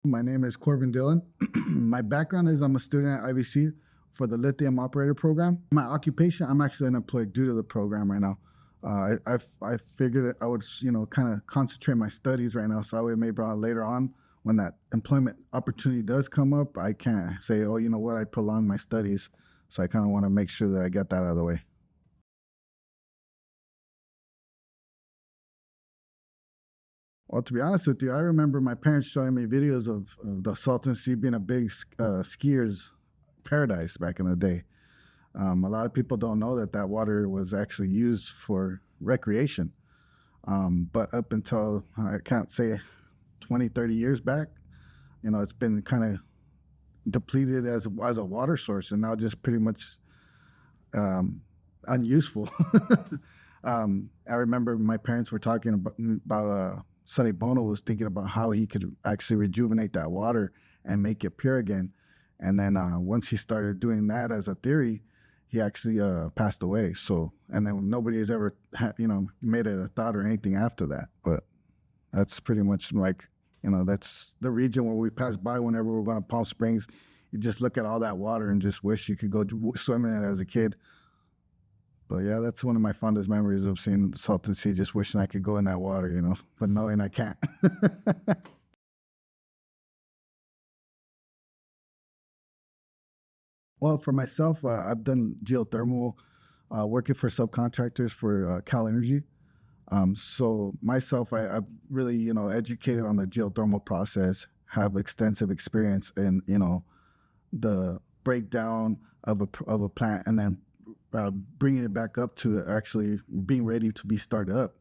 My name is Corban Dillon. My background is I'm a student at IVC for the Lithium operator program. My occupation, I'm actually unemployed due to the program right now. I figured I would, kind of concentrate my studies right now, so I would maybe later on when that employment opportunity does come up, I can't say, oh, you know what, I prolonged my studies. So I kind of want to make sure that I get that out of the way. Well, to be honest with you, I remember my parents showing me videos of the Salton Sea being a big skier's paradise back in the day. A lot of people don't know that that water was actually used for recreation. But up until, I can't say 20, 30 years back, it's been kind of depleted as a water source and now just pretty much um, unuseful. I remember my parents were talking about Sonny Bono was thinking about how he could actually rejuvenate that water and make it pure again. And then once he started doing that as a theory, he actually passed away. So, and then nobody has ever, made it a thought or anything after that. But that's pretty much like, that's the region where we pass by whenever we're going to Palm Springs. You just look at all that water and just wish you could go swim in it as a kid. But yeah, that's one of my fondest memories of seeing the Salton Sea, just wishing I could go in that water, but knowing I can't. Well, for myself, I've done geothermal, working for subcontractors for Cal Energy. So myself, I've really, educated on the geothermal process, have extensive experience in, the breakdown of a plant and then bringing it back up to actually being ready to be started up.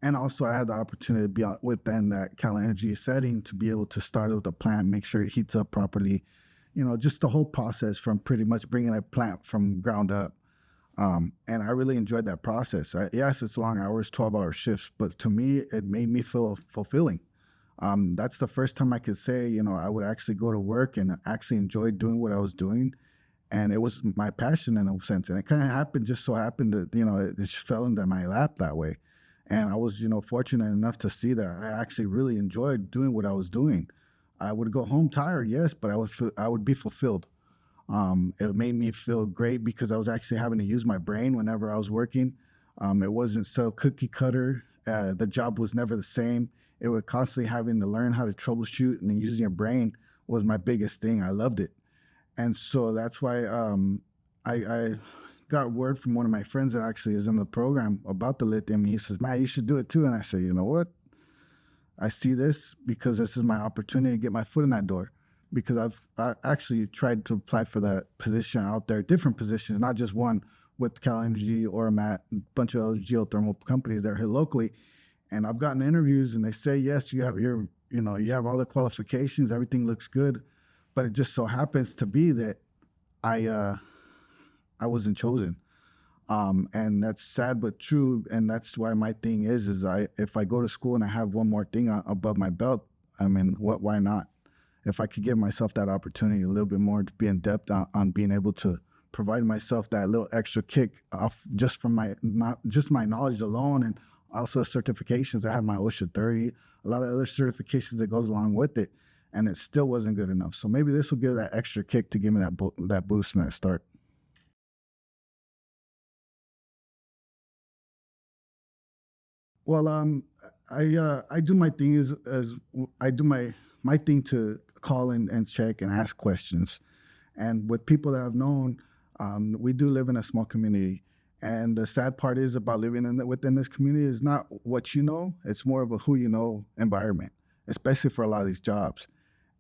And also, I had the opportunity to be within that Cal Energy setting to be able to start up the plant, make sure it heats up properly, just the whole process from pretty much bringing a plant from ground up. And I really enjoyed that process. Yes, it's long hours, 12-hour shifts, but to me, it made me feel fulfilling. That's the first time I could say, I would actually go to work and actually enjoy doing what I was doing. And it was my passion in a sense. And it kind of happened, just so happened that, it just fell into my lap that way. And I was, fortunate enough to see that I actually really enjoyed doing what I was doing. I would go home tired, yes, but I would be fulfilled. It made me feel great because I was actually having to use my brain whenever I was working. It wasn't so cookie cutter. The job was never the same. It was constantly having to learn how to troubleshoot, and using your brain was my biggest thing. I loved it. And so that's why I got word from one of my friends that actually is in the program about the lithium. He says, "Man, you should do it too." And I said, "You know what? I see this because this is my opportunity to get my foot in that door." Because I actually tried to apply for that position out there, different positions, not just one with Cal Energy or a bunch of other geothermal companies that are here locally. And I've gotten interviews and they say, yes, you have all the qualifications, everything looks good. But it just so happens to be that I, uh, I wasn't chosen. And that's sad but true. And that's why my thing is if I go to school and I have one more thing above my belt, I mean, why not? If I could give myself that opportunity a little bit more to be in depth on being able to provide myself that little extra kick off just from my not just my knowledge alone, and also certifications. I have my OSHA 30, a lot of other certifications that goes along with it, and it still wasn't good enough. So maybe this will give that extra kick to give me that boost and that start. Well, I do my thing as I do my thing to call and check and ask questions. And with people that I've known, we do live in a small community. And the sad part is about living within this community is not what you know; it's more of a who you know environment, especially for a lot of these jobs.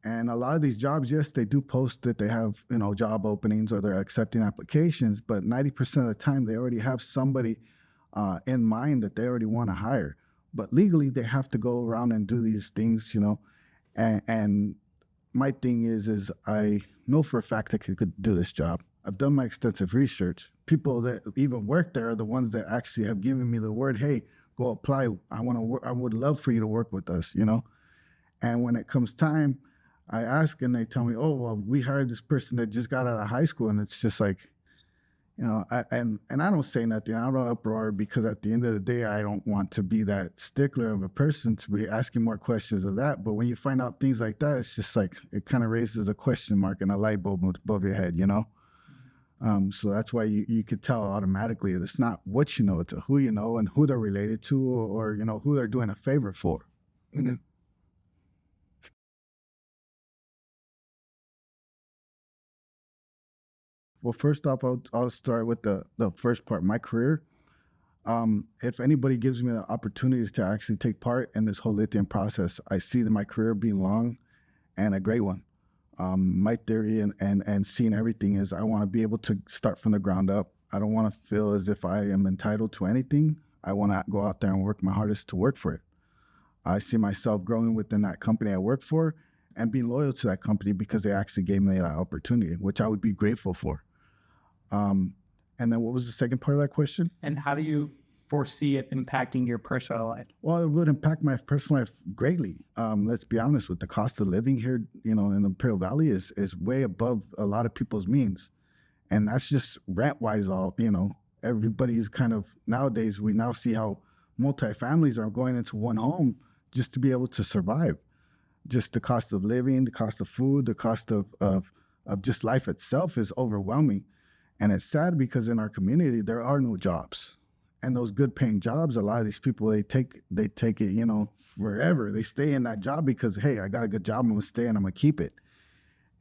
And a lot of these jobs, yes, they do post that they have job openings or they're accepting applications, but 90% of the time they already have somebody in mind that they already want to hire. But legally, they have to go around and do these things, and my thing is I know for a fact I could do this job. I've done my extensive research. People that even work there are the ones that actually have given me the word, "Hey, go apply. I want to work. I would love for you to work with us." And when it comes time, I ask and they tell me, "Oh, well, we hired this person that just got out of high school," and it's just like, And I don't say nothing. I don't uproar because at the end of the day, I don't want to be that stickler of a person to be asking more questions of that. But when you find out things like that, it's just like it kind of raises a question mark and a light bulb above your head, you know? So that's why you could tell automatically it's not what you know, it's who you know and who they're related to, or who they're doing a favor for. Mhm. Well, first off, I'll start with the first part, my career. If anybody gives me the opportunity to actually take part in this whole lithium process, I see that my career being long and a great one. My theory and seeing everything is I want to be able to start from the ground up. I don't want to feel as if I am entitled to anything. I want to go out there and work my hardest to work for it. I see myself growing within that company I work for and being loyal to that company because they actually gave me that opportunity, which I would be grateful for. Um, and then what was the second part of that question? And how do you foresee it impacting your personal life? Well, it would impact my personal life greatly. Let's be honest, with the cost of living here, in the Imperial Valley is way above a lot of people's means. And that's just rent wise, everybody's kind of nowadays, we now see how multi-families are going into one home just to be able to survive. Just the cost of living, the cost of food, the cost of just life itself is overwhelming. And it's sad because in our community, there are no jobs. And those good paying jobs, a lot of these people, they take it, forever. They stay in that job because, hey, I got a good job, I'm gonna stay and I'm gonna keep it.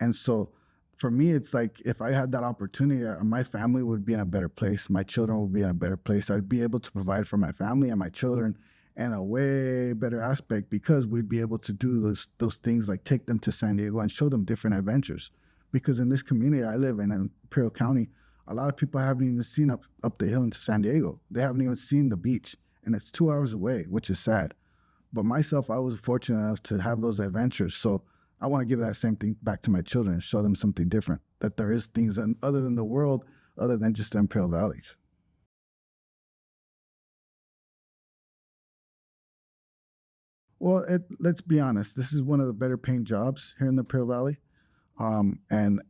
And so for me, it's like if I had that opportunity, my family would be in a better place. My children would be in a better place. I'd be able to provide for my family and my children in a way better aspect because we'd be able to do those things like take them to San Diego and show them different adventures. Because in this community I live in Imperial County, a lot of people haven't even seen up the hill into San Diego. They haven't even seen the beach, and it's 2 hours away, which is sad. But myself, I was fortunate enough to have those adventures. So I want to give that same thing back to my children and show them something different, that there is things other than the world, other than just the Imperial Valley. Well, let's be honest. This is one of the better paying jobs here in the Imperial Valley. And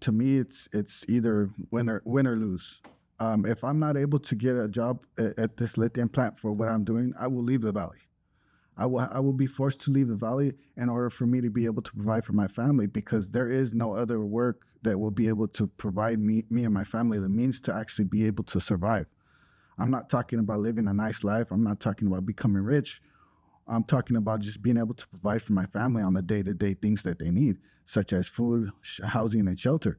to me, it's either win or lose. If I'm not able to get a job at this lithium plant for what I'm doing, I will leave the valley. I will be forced to leave the valley in order for me to be able to provide for my family because there is no other work that will be able to provide me and my family the means to actually be able to survive. I'm not talking about living a nice life. I'm not talking about becoming rich. I'm talking about just being able to provide for my family on the day-to-day things that they need, such as food, housing, and shelter.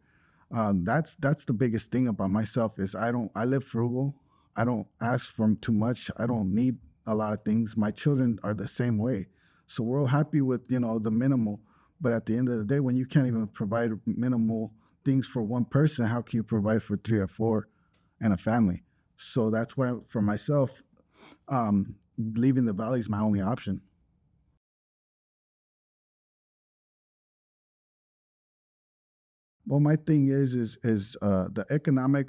That's the biggest thing about myself is I live frugal. I don't ask for too much. I don't need a lot of things. My children are the same way. So we're all happy with, the minimal. But at the end of the day, when you can't even provide minimal things for one person, how can you provide for three or four and a family? So that's why for myself, leaving the valley is my only option. Well, my thing is the economic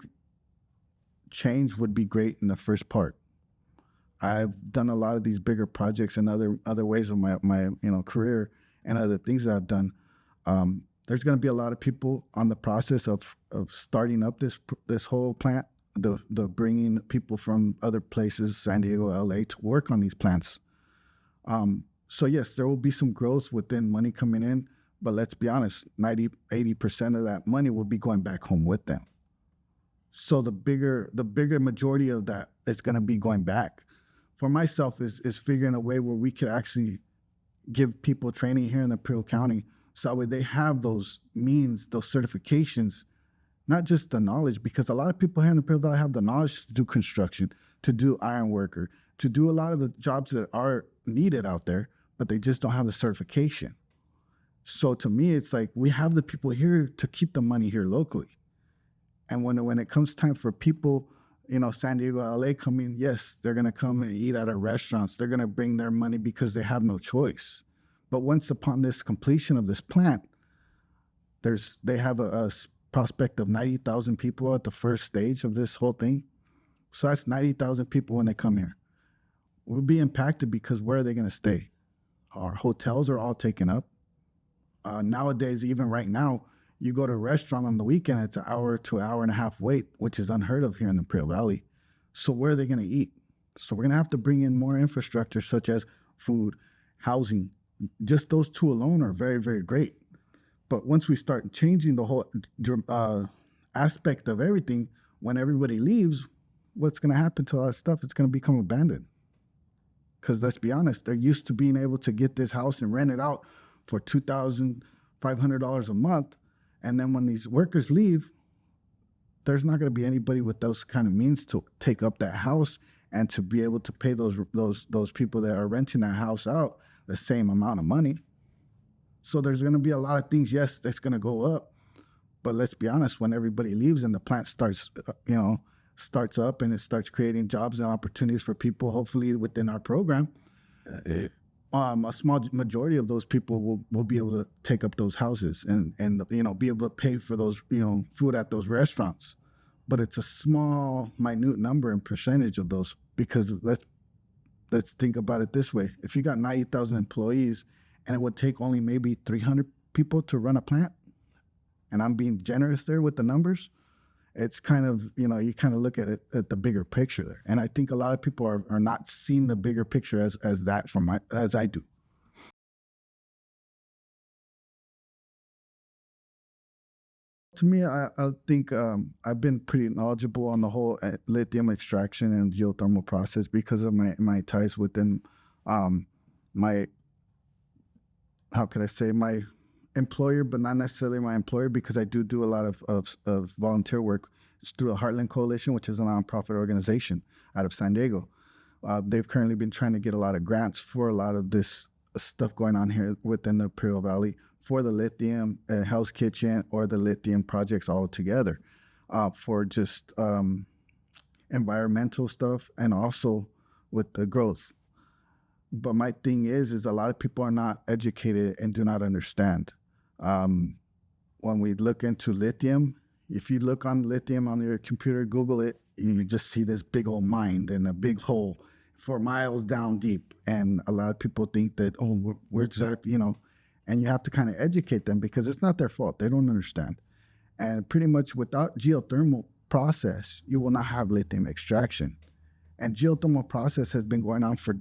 change would be great in the first part. I've done a lot of these bigger projects and other ways of my career and other things that I've done. There's going to be a lot of people on the process of starting up this whole plant. The bringing people from other places, San Diego, LA, to work on these plants. So yes, there will be some growth within money coming in, but let's be honest, 90-80% of that money will be going back home with them. So the bigger majority of that is going to be going back. For myself is figuring a way where we could actually give people training here in the Imperial County so that way they have those means, those certifications, not just the knowledge, because a lot of people here in the Imperial Valley have the knowledge to do construction, to do iron worker, to do a lot of the jobs that are needed out there, but they just don't have the certification. So to me, it's like we have the people here to keep the money here locally. And when it comes time for people, San Diego, LA coming, yes, they're gonna come and eat at our restaurants. They're gonna bring their money because they have no choice. But once upon this completion of this plant, they have a prospect of 90,000 people at the first stage of this whole thing. So that's 90,000 people when they come here. We'll be impacted because where are they gonna stay? Our hotels are all taken up. Nowadays, even right now, You go to a restaurant on the weekend, it's an hour to an hour and a half wait, which is unheard of here in the Prio Valley. So where are they going to eat? So we're going to have to bring in more infrastructure, such as food, housing. Just those two alone are very, very great. But once we start changing the whole aspect of everything, when everybody leaves, what's going to happen to all that stuff? It's going to become abandoned. Because let's be honest, they're used to being able to get this house and rent it out for $2,500 a month. And then when these workers leave, there's not going to be anybody with those kind of means to take up that house and to be able to pay those people that are renting that house out the same amount of money. So there's going to be a lot of things, yes, that's going to go up. But let's be honest, when everybody leaves and the plant starts up and it starts creating jobs and opportunities for people, hopefully within our program, a small majority of those people will be able to take up those houses and be able to pay for those, food at those restaurants. But it's a small, minute number and percentage of those, because let's think about it this way. If you got 90,000 employees and it would take only maybe 300 people to run a plant, and I'm being generous there with the numbers, it's kind of, you kind of look at it at the bigger picture there. And I think a lot of people are not seeing the bigger picture as that as I do. To me, I think I've been pretty knowledgeable on the whole lithium extraction and geothermal process because of my ties within my, how could I say, my employer, but not necessarily my employer, because I do a lot of volunteer work. It's through the Heartland Coalition, which is a nonprofit organization out of San Diego. They've currently been trying to get a lot of grants for a lot of this stuff going on here within the Prio Valley for the lithium, Hell's Kitchen, or the lithium projects all together, for just environmental stuff and also with the growth. But my thing is a lot of people are not educated and do not understand. When we look into lithium, if you look on lithium on your computer, Google it, you just see this big old mine and a big hole for miles down deep. And a lot of people think that, oh, where's that, and you have to kind of educate them because it's not their fault. They don't understand. And pretty much without geothermal process, you will not have lithium extraction. And geothermal process has been going on for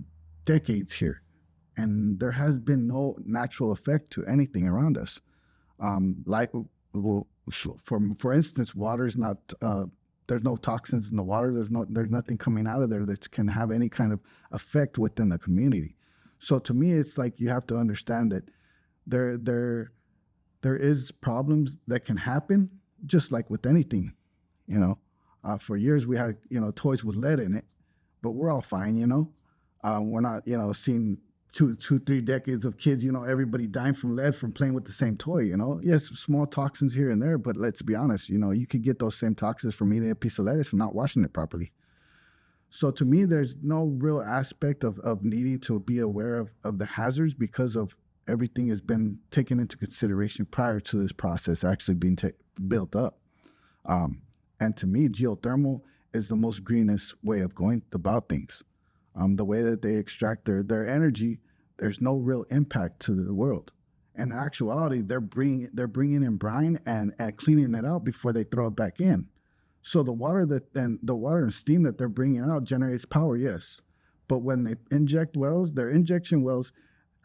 decades here. And there has been no natural effect to anything around us. For instance, water is not, there's no toxins in the water. There's nothing coming out of there that can have any kind of effect within the community. So to me, it's like you have to understand that there is problems that can happen, just like with anything. For years we had toys with lead in it, but we're all fine. We're not seeing 3 decades of kids, everybody dying from lead from playing with the same toy. Yes, small toxins here and there, but let's be honest, you could get those same toxins from eating a piece of lettuce and not washing it properly. So to me, there's no real aspect of needing to be aware of the hazards, because of everything has been taken into consideration prior to this process actually being built up. And to me, geothermal is the most greenest way of going about things. The way that they extract their energy, there's no real impact to the world. And in actuality, they're bringing in brine and cleaning it out before they throw it back in. So the water and steam that they're bringing out generates power, yes. But when they inject wells, their injection wells,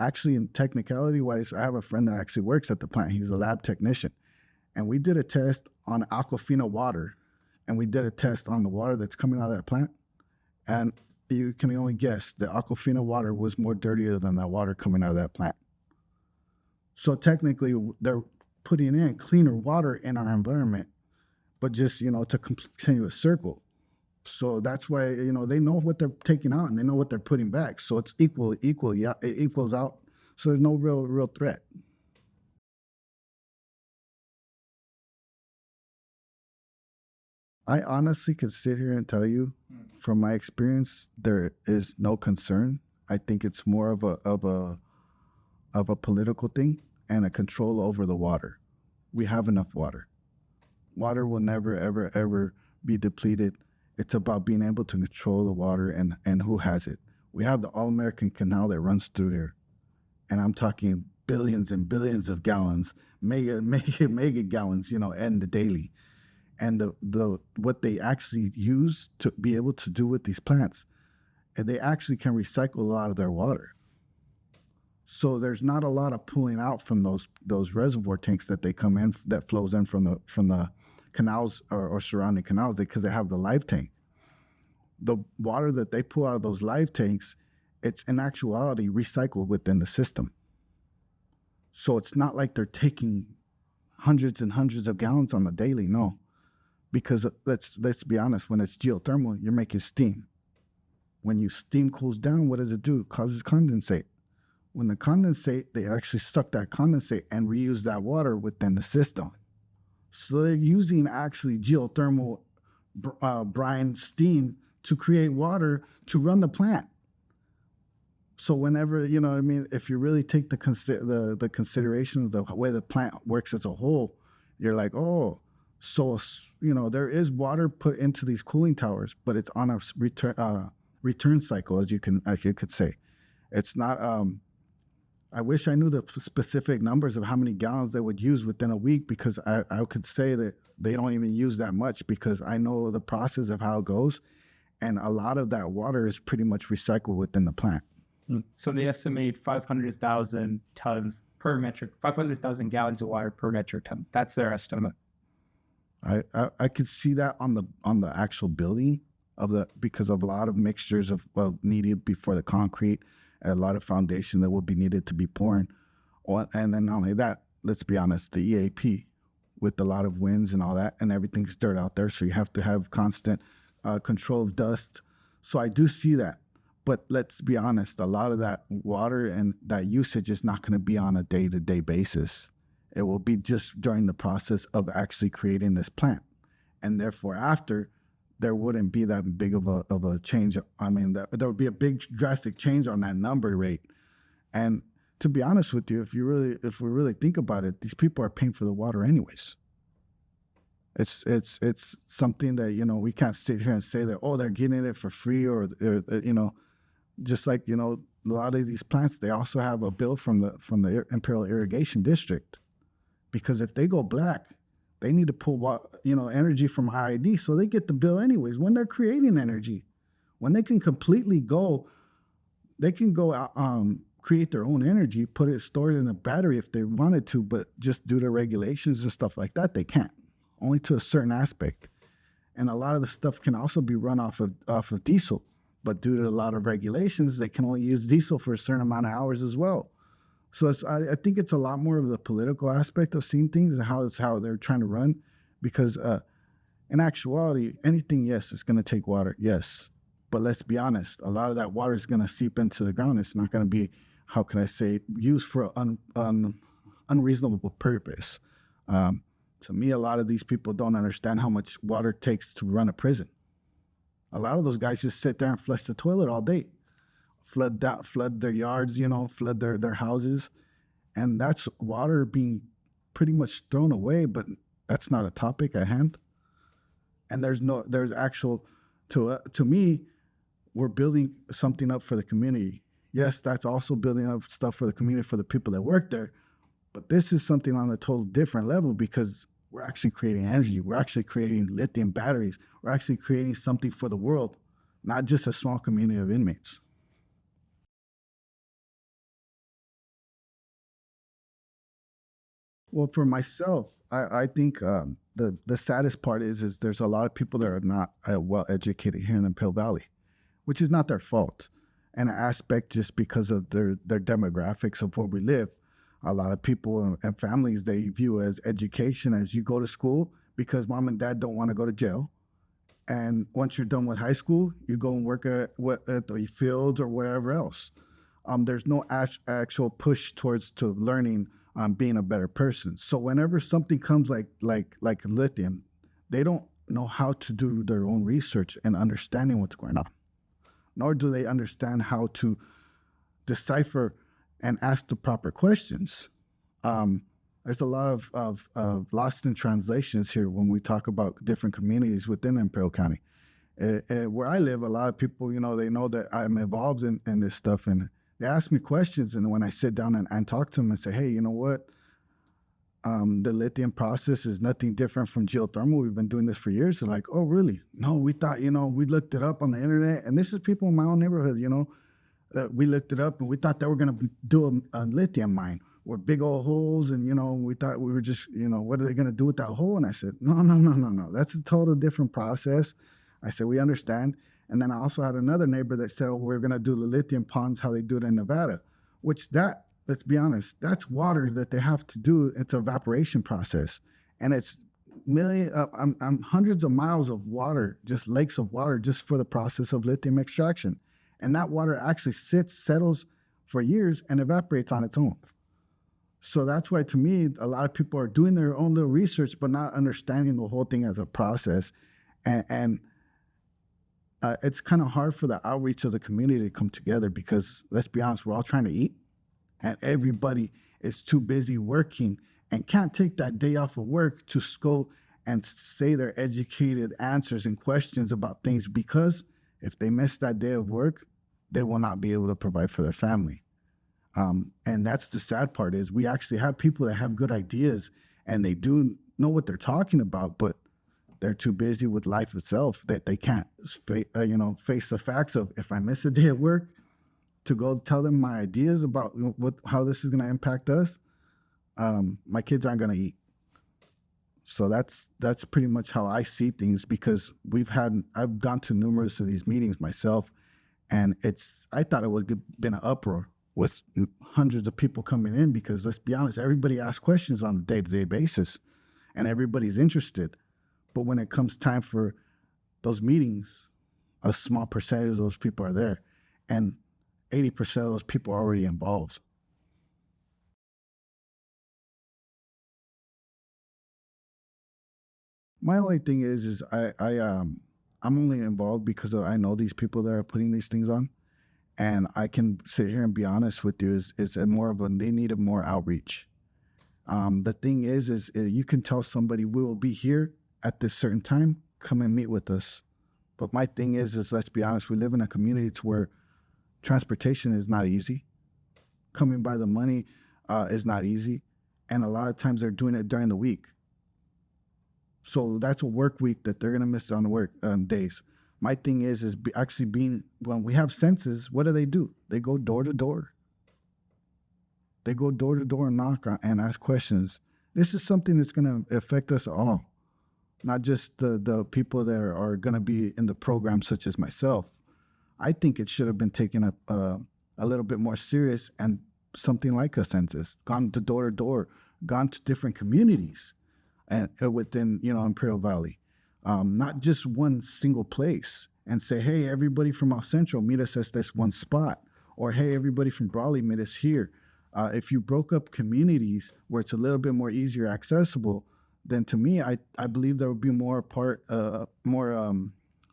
actually, in technicality wise, I have a friend that actually works at the plant. He's a lab technician. And we did a test on Aquafina water, and we did a test on the water that's coming out of that plant. And you can only guess the Aquafina water was more dirtier than that water coming out of that plant. So technically, they're putting in cleaner water in our environment, but just, to continue a circle. So that's why, they know what they're taking out and they know what they're putting back. So it's equal, yeah, it equals out. So there's no real threat. I honestly could sit here and tell you, from my experience, there is no concern. I think it's more of a political thing and a control over the water. We have enough water. Water will never, ever, ever be depleted. It's about being able to control the water and who has it. We have the All-American Canal that runs through here. And I'm talking billions and billions of gallons, mega gallons, and the daily. And the what they actually use to be able to do with these plants, and they actually can recycle a lot of their water. So there's not a lot of pulling out from those reservoir tanks that they come in, that flows in from the canals or surrounding canals, because they have the live tank. The water that they pull out of those live tanks, it's in actuality recycled within the system. So it's not like they're taking hundreds and hundreds of gallons on the daily. No, because let's be honest, when it's geothermal, you're making steam. When you steam cools down, what does it do? It causes condensate. When the condensate, they actually suck that condensate and reuse that water within the system. So they're using actually geothermal brine steam to create water to run the plant. So whenever, what I mean, if you really take the consideration of the way the plant works as a whole, you're like, oh, so, there is water put into these cooling towers, but it's on a return cycle, as you could say. It's not, I wish I knew the specific numbers of how many gallons they would use within a week, because I could say that they don't even use that much, because I know the process of how it goes. And a lot of that water is pretty much recycled within the plant. So they estimate 500,000 tons per 500,000 gallons of water per metric ton. That's their estimate. I could see that on the actual building because of a lot of mixtures of needed before the concrete, and a lot of foundation that would be needed to be poured. And then not only that, let's be honest, the EAP with a lot of winds and all that, and everything's dirt out there, so you have to have constant control of dust. So I do see that. But let's be honest, a lot of that water and that usage is not going to be on a day-to-day basis. It will be just during the process of actually creating this plant. And therefore, after, there wouldn't be that big of a change. I mean, there would be a big drastic change on that number rate. And to be honest with you, if we really think about it, these people are paying for the water anyways. It's something that, we can't sit here and say that, oh, they're getting it for free, or just like, a lot of these plants, they also have a bill from the Imperial Irrigation District, because if they go black, they need to pull, energy from IID, so they get the bill anyways when they're creating energy. When they can completely go, they can go out, create their own energy, store it in a battery if they wanted to, but just due to regulations and stuff like that, they can't, only to a certain aspect. And a lot of the stuff can also be run off of diesel, but due to a lot of regulations, they can only use diesel for a certain amount of hours as well. So I think it's a lot more of the political aspect of seeing things and how they're trying to run, because in actuality, anything, yes, it's going to take water, yes. But let's be honest, a lot of that water is going to seep into the ground. It's not going to be, how can I say, used for an unreasonable purpose. To me, a lot of these people don't understand how much water it takes to run a prison. A lot of those guys just sit there and flush the toilet all day, flood their yards, flood their houses, and that's water being pretty much thrown away. But that's not a topic at hand. And there's actual, to me, we're building something up for the community. Yes, that's also building up stuff for the community, for the people that work there. But this is something on a total different level, because we're actually creating energy. We're actually creating lithium batteries. We're actually creating something for the world, not just a small community of inmates. Well, for myself, I think the saddest part is there's a lot of people that are not well educated here in the Imperial Valley, which is not their fault. And an aspect just because of their demographics of where we live. A lot of people and families, they view as education as you go to school because mom and dad don't want to go to jail. And once you're done with high school, you go and work at the fields or wherever else. There's no actual push towards to learning, being a better person. So whenever something comes like lithium, they don't know how to do their own research and understanding what's going on, nor do they understand how to decipher and ask the proper questions. There's a lot of lost in translations here when we talk about different communities within Imperial County. Where I live, a lot of people, they know that I'm involved in this stuff, and they ask me questions, and when I sit down and talk to them and say, hey, you know what? The lithium process is nothing different from geothermal. We've been doing this for years. They're like, oh, really? No, we thought, we looked it up on the internet. And this is people in my own neighborhood, that we looked it up and we thought they were going to do a lithium mine with big old holes. And, we thought we were just, what are they going to do with that hole? And I said, no, no, no, no, no. That's a total different process. I said, we understand. And then I also had another neighbor that said, oh, we're going to do the lithium ponds, how they do it in Nevada, which let's be honest, that's water that they have to do. It's an evaporation process. And it's hundreds of miles of water, just lakes of water, just for the process of lithium extraction. And that water actually settles for years and evaporates on its own. So that's why, to me, a lot of people are doing their own little research, but not understanding the whole thing as a process. And it's kind of hard for the outreach of the community to come together because, let's be honest, we're all trying to eat. And everybody is too busy working and can't take that day off of work to go and say their educated answers and questions about things, because if they miss that day of work, they will not be able to provide for their family. And that's the sad part, is we actually have people that have good ideas and they do know what they're talking about, but they're too busy with life itself that they can't face the facts of, if I miss a day at work, to go tell them my ideas about how this is going to impact us, my kids aren't going to eat. So that's pretty much how I see things, because I've gone to numerous of these meetings myself, and I thought it would have been an uproar with hundreds of people coming in, because let's be honest, everybody asks questions on a day-to-day basis and everybody's interested. But when it comes time for those meetings, a small percentage of those people are there, and 80% of those people are already involved. My only thing is I'm only involved because I know these people that are putting these things on, and I can sit here and be honest with you. Is more of they needed more outreach. The thing is you can tell somebody, we will be here at this certain time, come and meet with us. But my thing is let's be honest, we live in a community to where transportation is not easy. Coming by the money is not easy. And a lot of times they're doing it during the week. So that's a work week that they're going to miss on the work days. My thing is actually when we have census, what do? They go door to door. They go door to door and knock and ask questions. This is something that's going to affect us all, not just the people that are going to be in the program, such as myself. I think it should have been taken up a little bit more serious, and something like a census, gone to door, gone to different communities and within Imperial Valley, not just one single place, and say, hey, everybody from South Central, meet us at this one spot, or hey, everybody from Brawley, meet us here. If you broke up communities where it's a little bit more easier accessible, then to me, I believe there would be more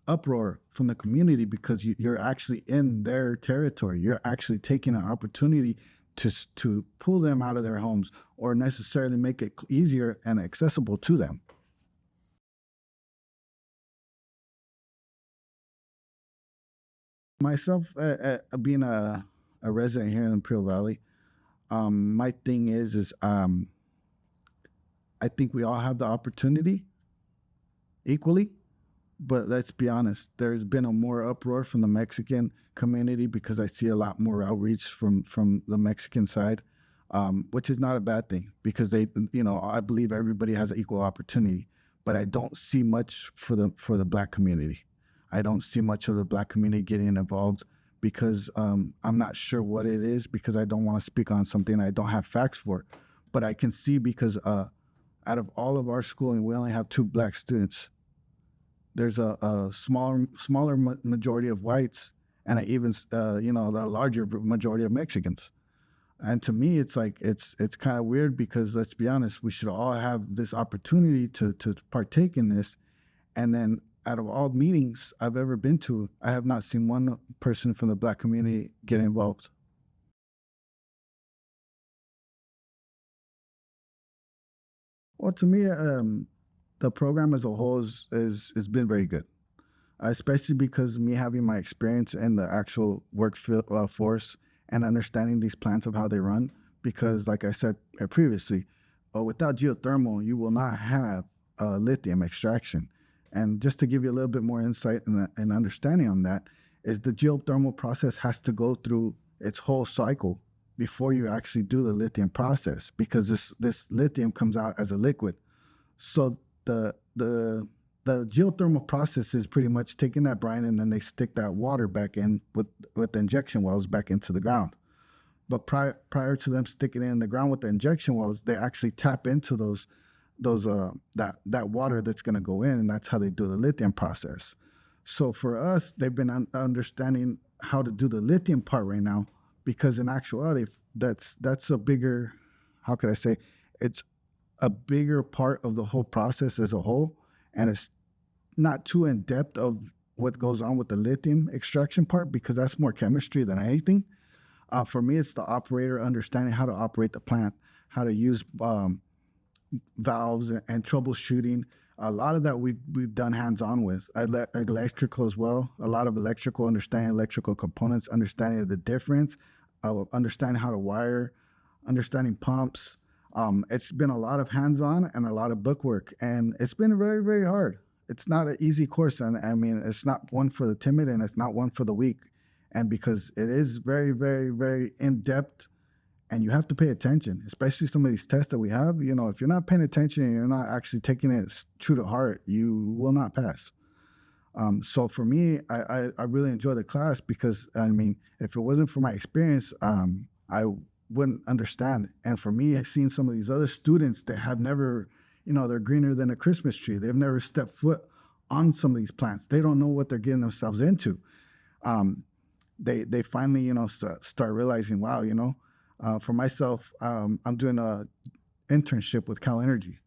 uproar from the community, because you're actually in their territory. You're actually taking an opportunity to pull them out of their homes, or necessarily make it easier and accessible to them. Myself, being a resident here in Imperial Valley, my thing is I think we all have the opportunity equally. But let's be honest, there's been a more uproar from the Mexican community, because I see a lot more outreach from the Mexican side, which is not a bad thing, because I believe everybody has an equal opportunity. But I don't see much for the Black community. I don't see much of the Black community getting involved, because I'm not sure what it is, because I don't want to speak on something I don't have facts for. But I can see, because out of all of our schooling, we only have 2 Black students. There's a smaller majority of whites, and even the larger majority of Mexicans. And to me, it's like it's kind of weird, because let's be honest, we should all have this opportunity to partake in this. And then out of all meetings I've ever been to, I have not seen one person from the Black community get involved. Well, to me, the program as a whole has been very good, especially because me having my experience in the actual work force, and understanding these plants of how they run. Because, like I said previously, without geothermal, you will not have lithium extraction. And just to give you a little bit more insight and understanding on that, is the geothermal process has to go through its whole cycle before you actually do the lithium process, because this lithium comes out as a liquid. So the geothermal process is pretty much taking that brine and then they stick that water back in with the injection wells back into the ground. But prior to them sticking it in the ground with the injection wells, they actually tap into that water that's going to go in, and that's how they do the lithium process. So for us, they've been understanding how to do the lithium part right now, because in actuality, that's a bigger, how could I say, it's a bigger part of the whole process as a whole, and it's not too in depth of what goes on with the lithium extraction part, because that's more chemistry than anything. For me, it's the operator understanding how to operate the plant, how to use valves and troubleshooting. A lot of that we've done hands-on with. Electrical as well. A lot of electrical, understanding electrical components, understanding the difference, understanding how to wire, understanding pumps. It's been a lot of hands-on and a lot of book work, and it's been very, very hard. It's not an easy course, and I mean, it's not one for the timid, and it's not one for the weak. And because it is very, very, very in-depth, and you have to pay attention, especially some of these tests that we have. You know, if you're not paying attention and you're not actually taking it true to heart, you will not pass. So for me, I really enjoy the class, because, I mean, if it wasn't for my experience, I wouldn't understand. And for me, I've seen some of these other students that have never, you know, they're greener than a Christmas tree. They've never stepped foot on some of these plants. They don't know what they're getting themselves into. They finally, you know, start realizing, wow, you know, for myself, I'm doing a internship with Cal Energy.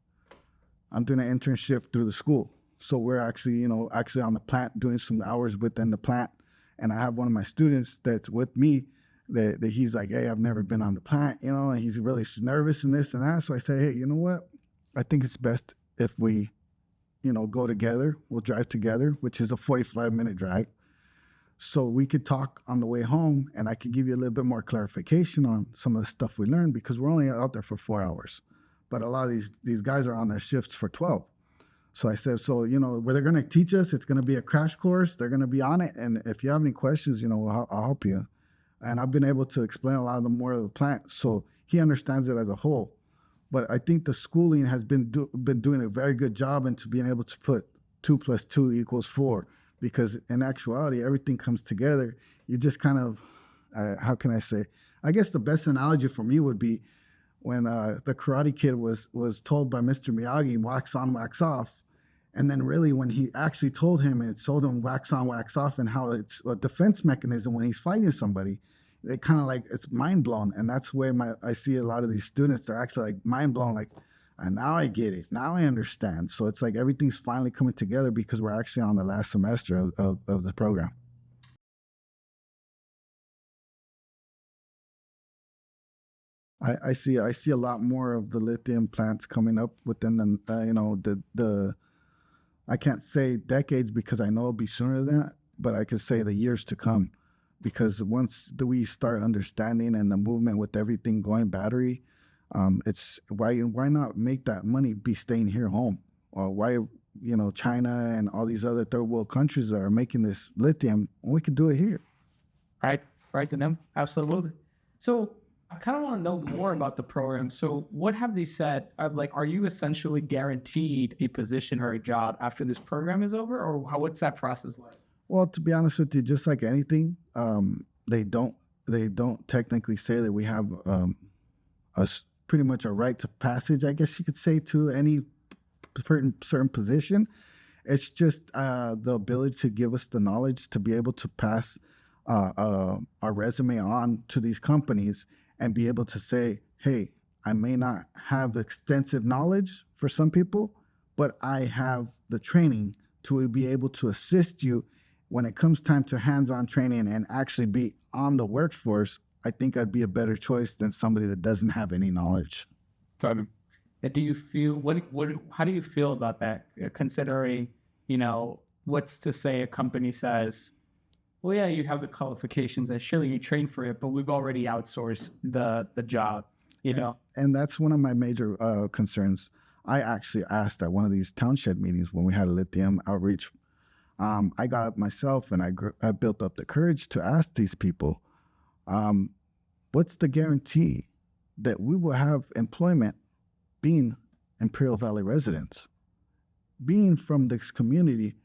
I'm doing an internship through the school. So we're actually, you know, on the plant, doing some hours within the plant. And I have one of my students that's with me that he's like, hey, I've never been on the plant, you know, and he's really nervous and this and that. So I say, hey, you know what? I think it's best if we, you know, go together. We'll drive together, which is a 45-minute drive. So we could talk on the way home, and I could give you a little bit more clarification on some of the stuff we learned, because we're only out there for 4 hours. But a lot of these guys are on their shifts for 12. So I said, so, you know, where they're going to teach us, it's going to be a crash course. They're going to be on it. And if you have any questions, you know, I'll help you. And I've been able to explain a lot of the more of the plant, so he understands it as a whole. But I think the schooling has been doing a very good job into being able to put 2 + 2 = 4. Because in actuality, everything comes together. You just kind of, how can I say? I guess the best analogy for me would be when the Karate Kid was told by Mr. Miyagi, wax on, wax off. And then really when he actually told him and told him wax on, wax off, and how it's a defense mechanism when he's fighting somebody, it kind of like, it's mind blown. And that's where I see a lot of these students, they're actually like mind blown, like, and now I get it. Now I understand. So it's like everything's finally coming together, because we're actually on the last semester of the program. I see a lot more of the lithium plants coming up within the you know, the I can't say decades, because I know it'll be sooner than that, but I could say the years to come, because once we start understanding and the movement with everything going battery, it's why not make that money be staying here home? Or why, you know, China and all these other third world countries that are making this lithium, we could do it here. Right to them. Absolutely. So I kind of want to know more about the program. So what have they said? Are you essentially guaranteed a position or a job after this program is over, or what's that process like? Well, to be honest with you, just like anything, they don't technically say that we have pretty much a right to passage, I guess you could say, to any certain position. It's just the ability to give us the knowledge to be able to pass our resume on to these companies and be able to say, hey, I may not have extensive knowledge for some people, but I have the training to be able to assist you when it comes time to hands-on training and actually be on the workforce. I think I'd be a better choice than somebody that doesn't have any knowledge. And do you feel how do you feel about that? Considering, you know, what's to say a company says, well, yeah, you have the qualifications and surely you train for it, but we've already outsourced the job, you know? And that's one of my major concerns. I actually asked at one of these township meetings when we had a lithium outreach. I got up myself and I built up the courage to ask these people, um, what's the guarantee that we will have employment being Imperial Valley residents, being from this community?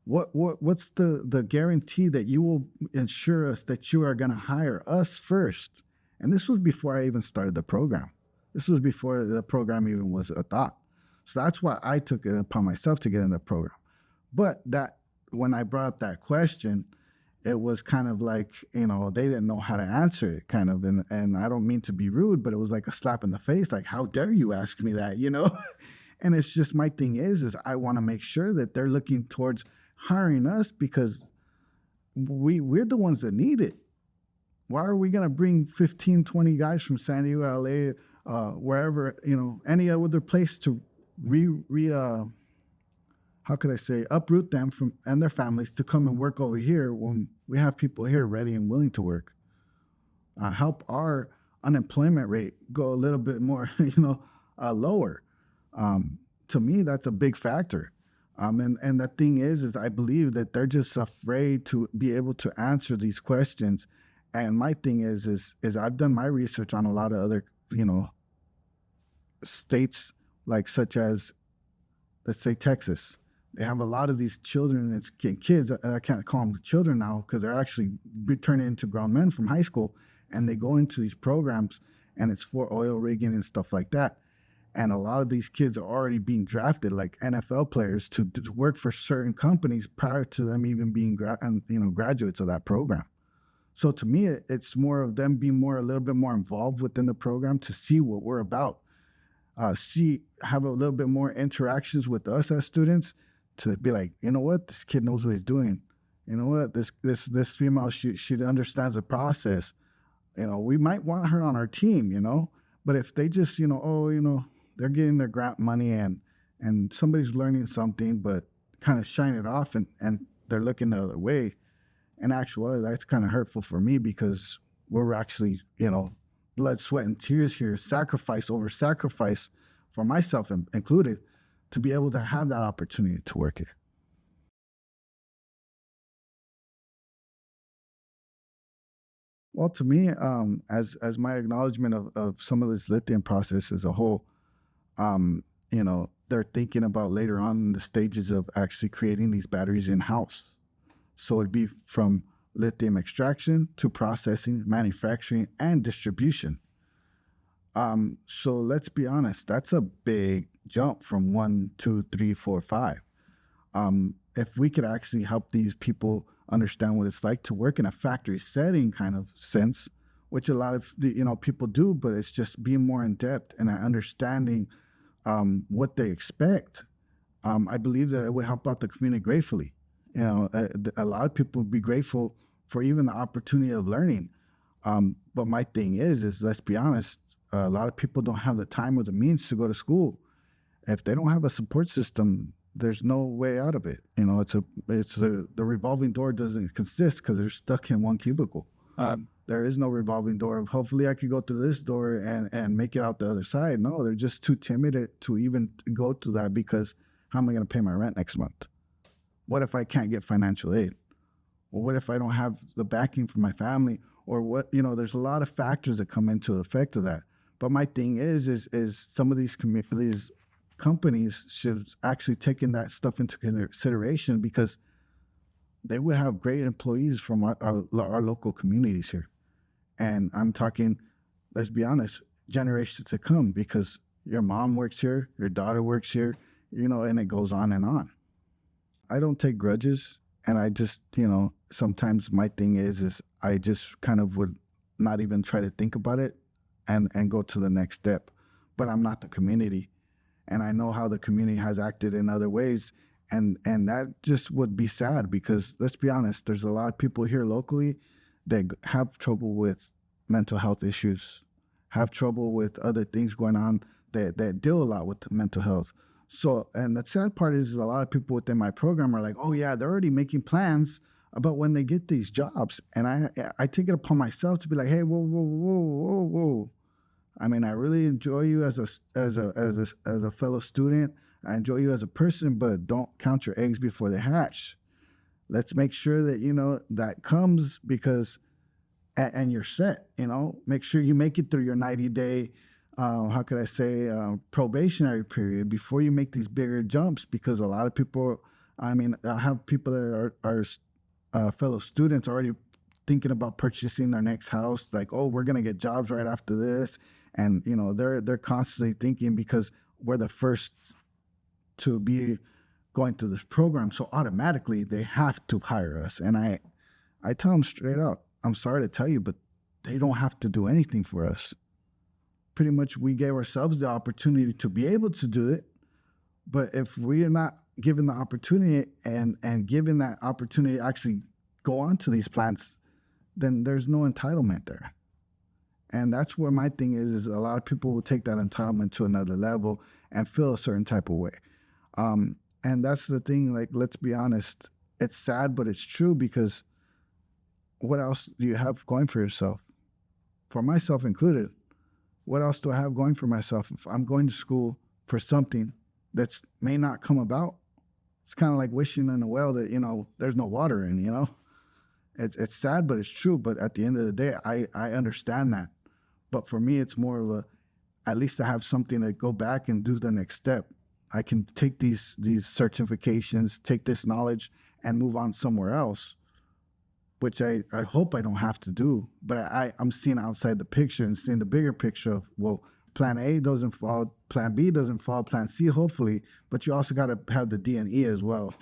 What's the guarantee that you will ensure us that you are going to hire us first? And this was before I even started the program. This was before the program even was a thought. So that's why I took it upon myself to get in the program. But that when I brought up that question, it was kind of like, they didn't know how to answer it, kind of. And I don't mean to be rude, but it was like a slap in the face, like, how dare you ask me that, And it's just, my thing is I want to make sure that they're looking towards hiring us because we're the ones that need it. Why are we going to bring 15, 20 guys from San Diego, LA, wherever, any other place to uproot them and their families to come and work over here when we have people here ready and willing to work? Help our unemployment rate go a little bit more, lower. To me, that's a big factor. And the thing is I believe that they're just afraid to be able to answer these questions. And my thing is I've done my research on a lot of other, states, like such as, let's say, Texas. They have a lot of these children, it's kids, I can't call them children now because they're actually turning into grown men from high school, and they go into these programs and it's for oil rigging and stuff like that. And a lot of these kids are already being drafted like NFL players to work for certain companies prior to them even being graduates of that program. So to me, it's more of them being a little bit more involved within the program to see what we're about, have a little bit more interactions with us as students to be like, you know what, this kid knows what he's doing. You know what, this female, she understands the process. We might want her on our team, but if they just, they're getting their grant money and somebody's learning something, but kind of shine it off and they're looking the other way. In actuality, that's kind of hurtful for me because we're actually, blood, sweat, and tears here, sacrifice over sacrifice for myself included, to be able to have that opportunity to work here. Well, to me, as my acknowledgement of some of this lithium process as a whole, they're thinking about later on in the stages of actually creating these batteries in-house. So it'd be from lithium extraction to processing, manufacturing, and distribution. So let's be honest, that's a big jump from 1, 2, 3, 4, 5. If we could actually help these people understand what it's like to work in a factory setting kind of sense, which a lot of people do, but it's just being more in depth and understanding what they expect. I believe that it would help out the community gratefully. A lot of people would be grateful for even the opportunity of learning. But my thing is let's be honest, a lot of people don't have the time or the means to go to school. If they don't have a support system, there's no way out of it. The revolving door doesn't consist because they're stuck in one cubicle. There is no revolving door of hopefully I could go through this door and make it out the other side. No, they're just too timid to even go to that because how am I going to pay my rent next month? What if I can't get financial aid? Or what if I don't have the backing from my family? Or what, there's a lot of factors that come into the effect of that. But my thing is some of these companies should actually take in that stuff into consideration because they would have great employees from our local communities here. And I'm talking, let's be honest, generations to come, because your mom works here, your daughter works here, and it goes on and on. I don't take grudges, and I just, sometimes my thing is I just kind of would not even try to think about it and go to the next step. But I'm not the community, and I know how the community has acted in other ways, and that just would be sad because, let's be honest, there's a lot of people here locally that have trouble with mental health issues, have trouble with other things going on that deal a lot with mental health. So, and the sad part is a lot of people within my program are like, oh yeah, they're already making plans But when they get these jobs, and I take it upon myself to be like, hey, whoa, whoa, whoa, whoa, whoa. I mean, I really enjoy you as a fellow student. I enjoy you as a person, but don't count your eggs before they hatch. Let's make sure that that comes, because and you're set. Make sure you make it through your 90-day, how could I say, probationary period before you make these bigger jumps. Because a lot of people, I mean, I have people that are fellow students already thinking about purchasing their next house. Like, oh, we're gonna get jobs right after this, and they're constantly thinking, because we're the first to be going through this program, so automatically they have to hire us. And I tell them straight out, I'm sorry to tell you, but they don't have to do anything for us. Pretty much, we gave ourselves the opportunity to be able to do it. But if we are not given the opportunity and given that opportunity to actually go on to these plants, then there's no entitlement there. And that's where my thing is a lot of people will take that entitlement to another level and feel a certain type of way. And that's the thing, like, let's be honest, it's sad, but it's true, because what else do you have going for yourself? For myself included, what else do I have going for myself? If I'm going to school for something that may not come about, it's kind of like wishing in a well that, there's no water in, It's sad, but it's true. But at the end of the day, I understand that. But for me, it's more of at least I have something to go back and do the next step. I can take these certifications, take this knowledge, and move on somewhere else, which I hope I don't have to do. But I'm seeing outside the picture and seeing the bigger picture of, well, plan A doesn't fall, plan B doesn't fall, plan C hopefully, but you also got to have the D and E as well.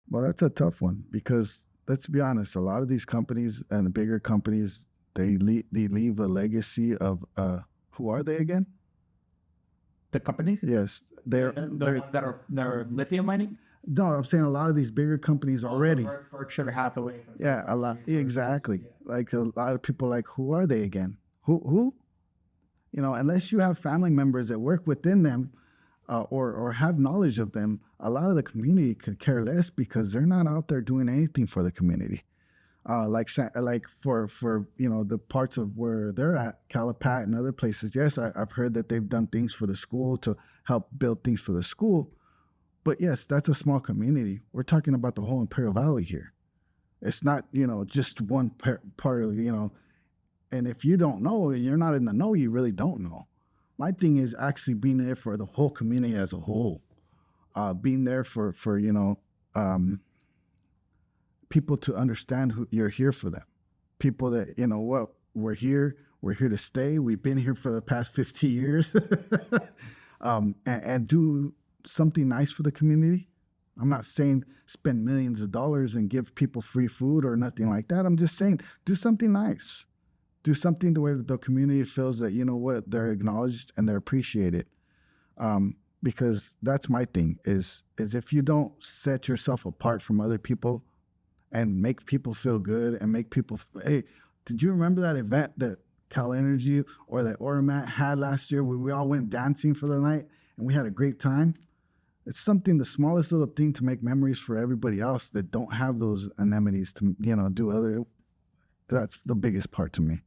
Well, that's a tough one, because let's be honest, a lot of these companies and the bigger companies, they leave a legacy of who are they again? The companies? Yes, The ones that are lithium mining? no, I'm saying a lot of these bigger companies already. Berkshire Hathaway. Yeah, a lot. Exactly. Like a lot of people, like, who are they again? Who? Unless you have family members that work within them, or have knowledge of them, a lot of the community could care less, because they're not out there doing anything for the community. Like for the parts of where they're at, Calipat and other places. Yes, I've heard that they've done things for the school to help build things for the school. But yes, that's a small community. We're talking about the whole Imperial Valley here. It's not, just one part of, and if you don't know, and you're not in the know, you really don't know. My thing is actually being there for the whole community as a whole, being there for people to understand who you're here for them. People that, we're here to stay. We've been here for the past 50 years, and do something nice for the community. I'm not saying spend millions of dollars and give people free food or nothing like that. I'm just saying do something nice. Do something to where the community feels that, they're acknowledged and they're appreciated. Because that's my thing is if you don't set yourself apart from other people and make people feel good and make people, hey, did you remember that event that Cal Energy or that Oramat had last year where we all went dancing for the night and we had a great time? It's something, the smallest little thing to make memories for everybody else that don't have those anemones to, do other. That's the biggest part to me.